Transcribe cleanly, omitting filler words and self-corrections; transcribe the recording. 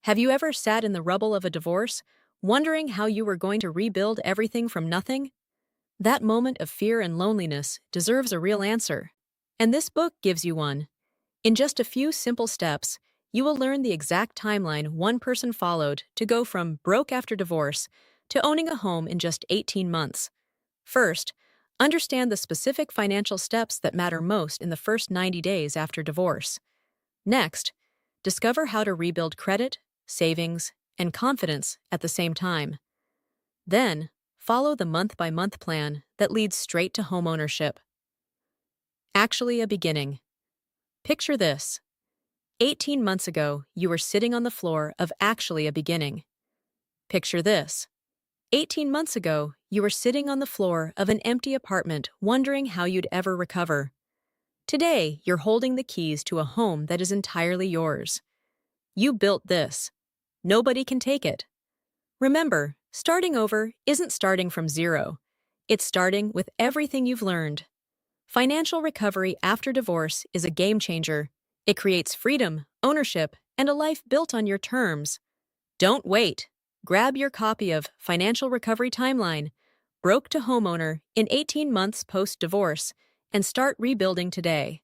Have you ever sat in the rubble of a divorce, wondering how you were going to rebuild everything from nothing? That moment of fear and loneliness deserves a real answer. And this book gives you one. In just a few simple steps, you will learn the exact timeline one person followed to go from broke after divorce to owning a home in just 18 months. First, understand the specific financial steps that matter most in the first 90 days after divorce. Next, discover how to rebuild credit, savings, and confidence at the same time. Then, follow the month-by-month plan that leads straight to homeownership. Actually a beginning. Picture this. 18 months ago, you were sitting on the floor of actually a beginning. Picture this. 18 months ago, you were sitting on the floor of an empty apartment wondering how you'd ever recover. Today, you're holding the keys to a home that is entirely yours. You built this. Nobody can take it. Remember, starting over isn't starting from zero. It's starting with everything you've learned. Financial recovery after divorce is a game changer. It creates freedom, ownership, and a life built on your terms. Don't wait. Grab your copy of Financial Recovery Timeline, Broke to Homeowner in 18 Months Post-Divorce, and start rebuilding today.